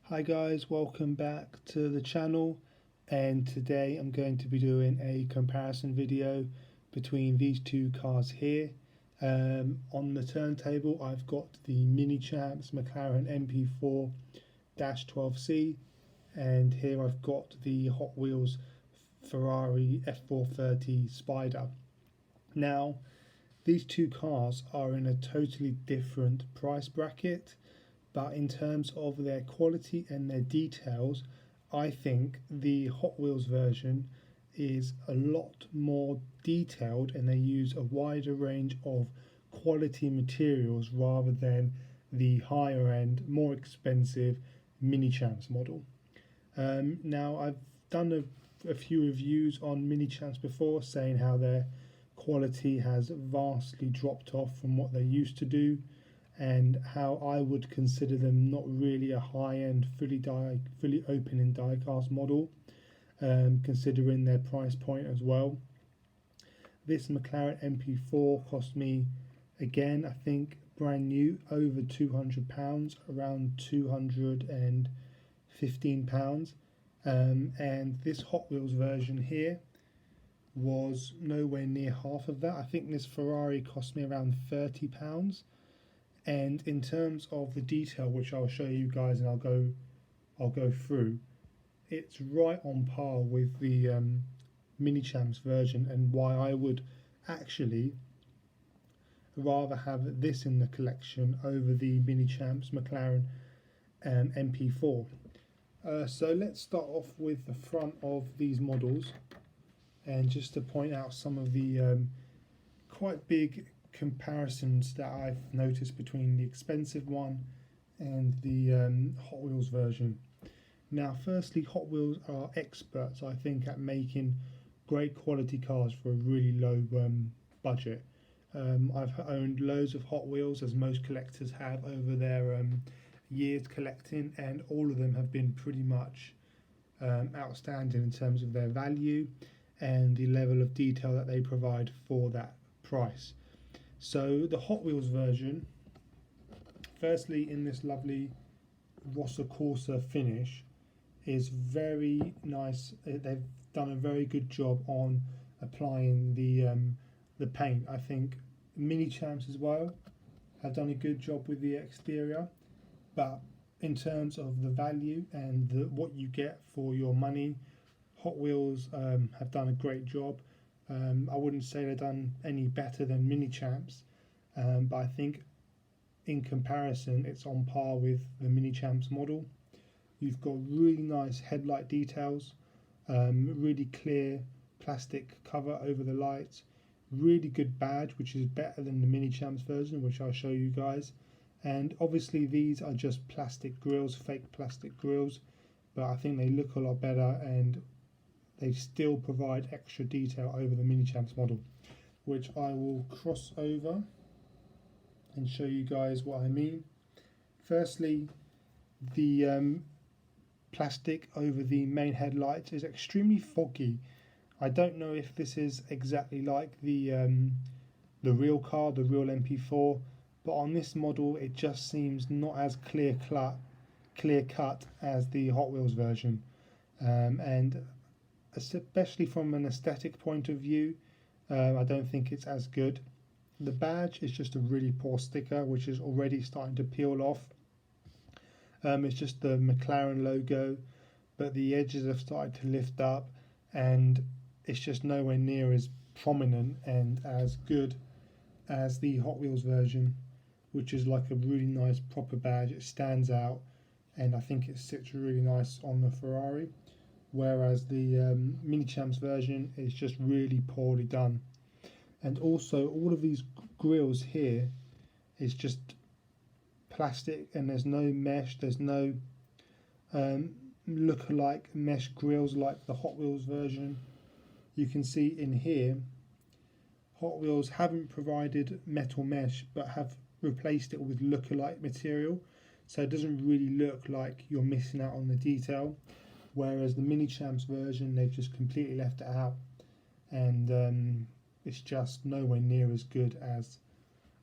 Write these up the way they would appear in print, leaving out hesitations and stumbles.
Hi guys, welcome back to the channel, and today I'm going to be doing a comparison video between these two cars here. On the turntable I've got the Minichamps McLaren MP4-12C, and here I've got the Hot Wheels Ferrari F430 Spider. Now these two cars are in a totally different price bracket, but in terms of their quality and their details, I think the Hot Wheels version is a lot more detailed and they use a wider range of quality materials rather than the higher end, more expensive Minichamps model. Now I've done a few reviews on Minichamps before, saying how their quality has vastly dropped off from what they used to do, and how I would consider them not really a high-end, fully open-in die-cast model, considering their price point as well. This McLaren MP4 cost me, again, I think brand new, over £200, around £215, and this Hot Wheels version here was nowhere near half of that. I think this Ferrari cost me around £30. And in terms of the detail, which I'll show you guys and I'll go through, it's right on par with the Minichamps version, and why I would actually rather have this in the collection over the Minichamps McLaren MP4. So let's start off with the front of these models, and just to point out some of the quite big comparisons that I've noticed between the expensive one and the Hot Wheels version. Now firstly, Hot Wheels are experts, I think, at making great quality cars for a really low budget. I've owned loads of Hot Wheels, as most collectors have, over their years collecting, and all of them have been pretty much outstanding in terms of their value and the level of detail that they provide for that price. So the Hot Wheels version, firstly in this lovely Rossa Corsa finish, is very nice. They've done a very good job on applying the paint. I think Minichamps as well have done a good job with the exterior, but in terms of the value and what you get for your money, Hot Wheels have done a great job. I wouldn't say they've done any better than Minichamps, but I think in comparison it's on par with the Minichamps model. You've got really nice headlight details, really clear plastic cover over the lights, really good badge, which is better than the Minichamps version, which I'll show you guys. And obviously these are just plastic grills, fake plastic grills, but I think they look a lot better, and they still provide extra detail over the Minichamps model, which I will cross over and show you guys what I mean. Firstly, the plastic over the main headlights is extremely foggy. I don't know if this is exactly like the real car, the real MP4, but on this model it just seems not as clear cut as the Hot Wheels version, and especially from an aesthetic point of view, I don't think it's as good. The badge is just a really poor sticker, which is already starting to peel off. It's just the McLaren logo, but the edges have started to lift up, and it's just nowhere near as prominent and as good as the Hot Wheels version, which is like a really nice proper badge. It stands out, and I think it sits really nice on the Ferrari, whereas the Minichamps version is just really poorly done. And also all of these grills here is just plastic, and there's no mesh, there's no look-alike mesh grills like the Hot Wheels version. You can see in here Hot Wheels haven't provided metal mesh but have replaced it with look-alike material, so it doesn't really look like you're missing out on the detail. Whereas the Minichamps version, they've just completely left it out, and it's just nowhere near as good as,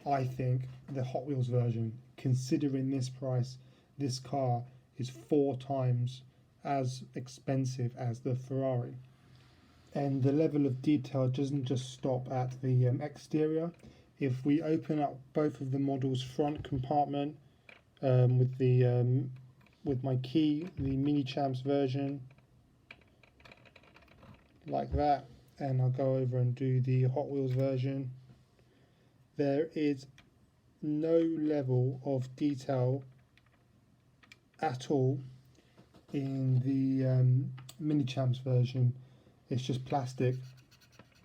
I think, the Hot Wheels version. Considering this price, this car is 4 times as expensive as the Ferrari. And the level of detail doesn't just stop at the exterior. If we open up both of the model's front compartment with my key, the Minichamps version, like that, and I'll go over and do the Hot Wheels version, there is no level of detail at all in the Minichamps version. It's just plastic,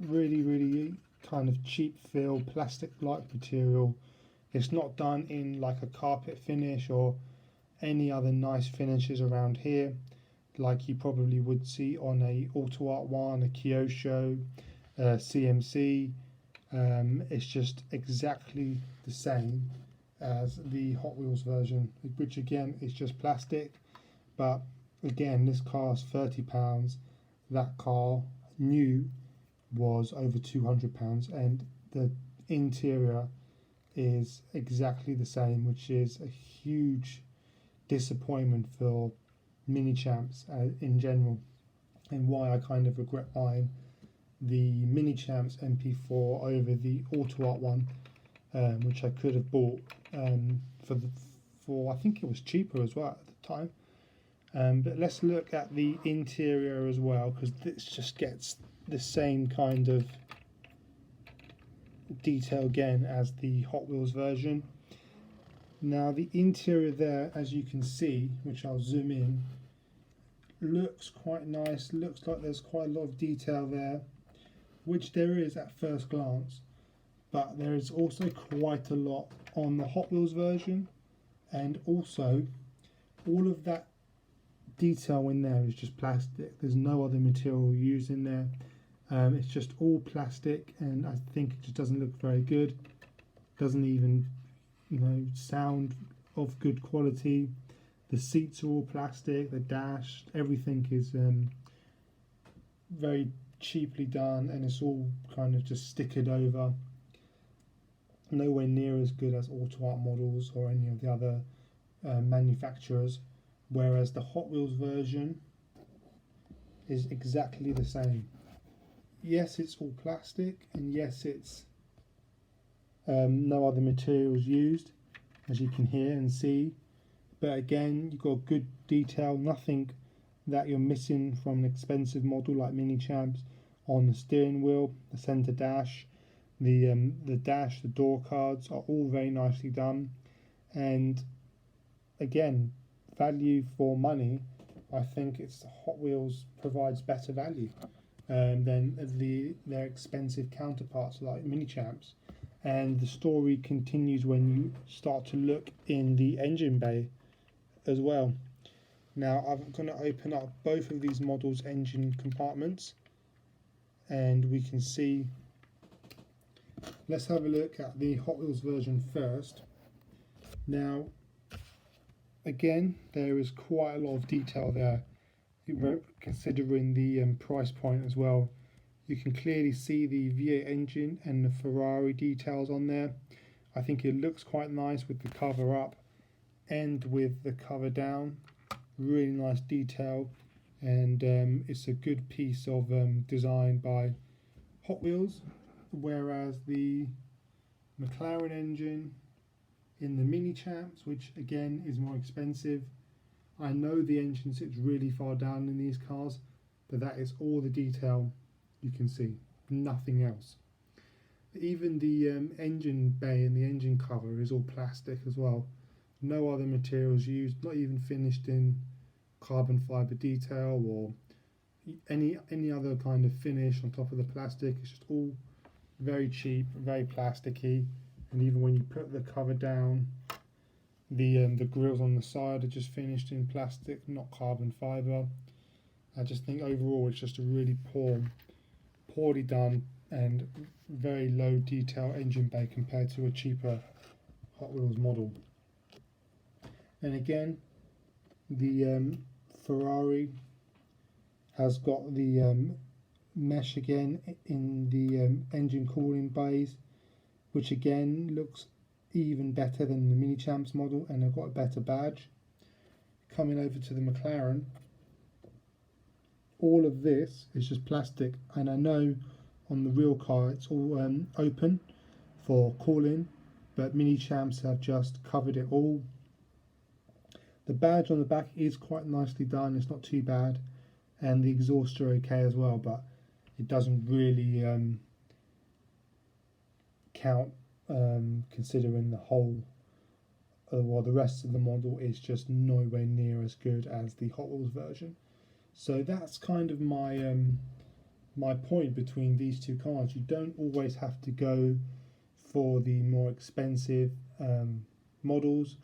really kind of cheap feel, plastic-like material. It's not done in like a carpet finish or any other nice finishes around here, like you probably would see on a Auto Art 1, a Kyosho, CMC. It's just exactly the same as the Hot Wheels version, which again is just plastic. But again, this car is £30. That car new was over £200, and the interior is exactly the same, which is a huge disappointment for Minichamps in general, and why I kind of regret buying the Minichamps MP4 over the Auto Art one, which I could have bought for I think it was cheaper as well at the time. But let's look at the interior as well, because this just gets the same kind of detail again as the Hot Wheels version. Now the interior there, as you can see, which I'll zoom in, looks quite nice. Looks like there's quite a lot of detail there, which there is at first glance, but there is also quite a lot on the Hot Wheels version, and also all of that detail in there is just plastic. There's no other material used in there. It's just all plastic, and I think it just doesn't look very good. Doesn't even, sound of good quality. The seats are all plastic. The dash, everything is very cheaply done, and it's all kind of just stickered over. Nowhere near as good as Auto Art models or any of the other manufacturers. Whereas the Hot Wheels version is exactly the same. Yes, it's all plastic, and yes, it's no other materials used, as you can hear and see. But again, you've got good detail, nothing that you're missing from an expensive model like Minichamps on the steering wheel, the centre dash, the dash, the door cards are all very nicely done. And again, value for money, I think it's Hot Wheels provides better value than their expensive counterparts like Minichamps. And the story continues when you start to look in the engine bay as well. Now I'm going to open up both of these models' engine compartments, and we can see. Let's have a look at the Hot Wheels version first. Now, again, there is quite a lot of detail there, considering the price point as well. You can clearly see the V8 engine and the Ferrari details on there. I think it looks quite nice with the cover up and with the cover down. Really nice detail, and it's a good piece of design by Hot Wheels. Whereas the McLaren engine in the Minichamps, which again is more expensive, I know the engine sits really far down in these cars, but that is all the detail you can see, nothing else. Even the engine bay and the engine cover is all plastic as well. No other materials used, not even finished in carbon fibre detail or any other kind of finish on top of the plastic. It's just all very cheap, very plasticky. And even when you put the cover down, the grills on the side are just finished in plastic, not carbon fibre. I just think overall it's just a really poorly done and very low detail engine bay compared to a cheaper Hot Wheels model. And again, the Ferrari has got the mesh again in the engine cooling bays, which again looks even better than the Minichamps model, and they've got a better badge. coming over to the McLaren, all of this is just plastic, and I know on the real car it's all open for cooling, but Minichamps have just covered it all. The badge on the back is quite nicely done, it's not too bad, and the exhausts are okay as well, but it doesn't really count considering the whole well, the rest of the model is just nowhere near as good as the Hot Wheels version. So that's kind of my my point between these two cars. You don't always have to go for the more expensive models.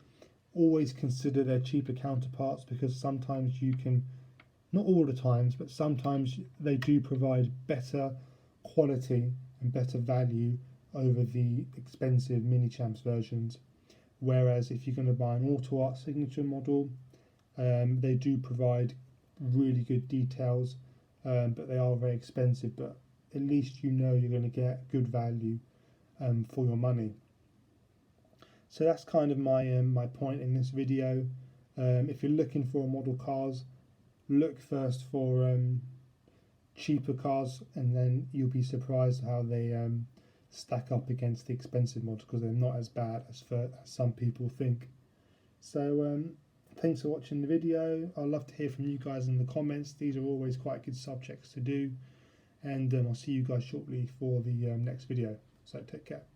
Always consider their cheaper counterparts, because sometimes you can, not all the times, but sometimes they do provide better quality and better value over the expensive Minichamps versions. Whereas if you're going to buy an Auto Art signature model, they do provide really good details, but they are very expensive, but at least you know you're going to get good value for your money. So that's kind of my my point in this video. If you're looking for model cars, look first for cheaper cars, and then you'll be surprised how they stack up against the expensive models, because they're not as bad as some people think. So thanks for watching the video. I'd love to hear from you guys in the comments. These are always quite good subjects to do, and I'll see you guys shortly for the next video. So take care.